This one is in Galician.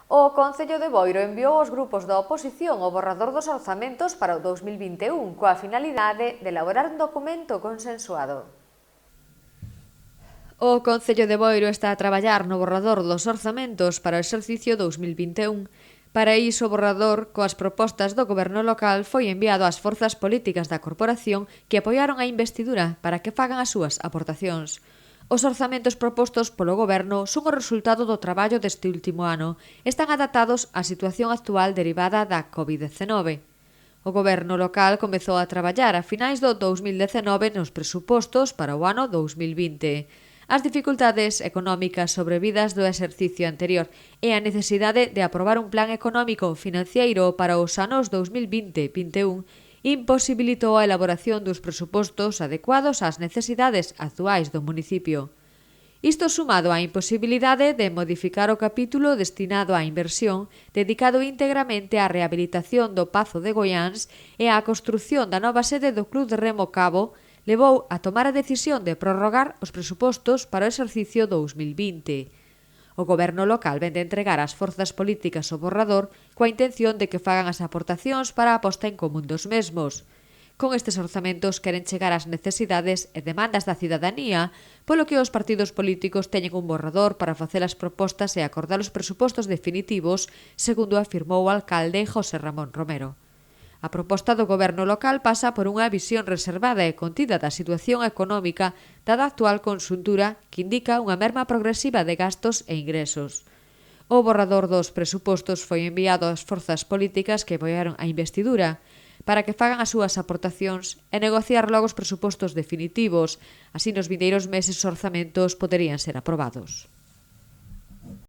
O Concello de Boiro enviou aos grupos da oposición o borrador dos orzamentos para o 2021 coa finalidade de elaborar un documento consensuado. O Concello de Boiro está a traballar no borrador dos orzamentos para o exercicio 2021. Para iso, o borrador, coas propostas do Goberno local, foi enviado ás forzas políticas da corporación que apoiaron a investidura para que fagan as súas aportacións. Os orzamentos propostos polo Goberno son o resultado do traballo deste último ano. Están adaptados á situación actual derivada da Covid-19. O Goberno local comezou a traballar a finais do 2019 nos presupostos para o ano 2020. As dificultades económicas sobrevidas do exercicio anterior e a necesidade de aprobar un plan económico financiero para os anos 2020-21 imposibilitou a elaboración dos presupostos adecuados ás necesidades actuais do municipio. Isto sumado á imposibilidade de modificar o capítulo destinado á inversión dedicado íntegramente á rehabilitación do Pazo de Goiáns e á construción da nova sede do Club de Remo Cabo, levou a tomar a decisión de prorrogar os presupostos para o exercicio 2020. O Goberno local vende entregar ás forzas políticas o borrador coa intención de que fagan as aportacións para a posta en común dos mesmos. Con estes orzamentos queren chegar ás necesidades e demandas da cidadanía, polo que os partidos políticos teñen un borrador para facer as propostas e acordar os presupostos definitivos, segundo afirmou o alcalde José Ramón Romero. A proposta do Goberno local pasa por unha visión reservada e contida da situación económica dada a actual conxuntura que indica unha merma progresiva de gastos e ingresos. O borrador dos presupostos foi enviado ás forzas políticas que apoiaron a investidura para que fagan as súas aportacións e negociar logo os presupostos definitivos, así nos vindeiros meses os orzamentos poderían ser aprobados.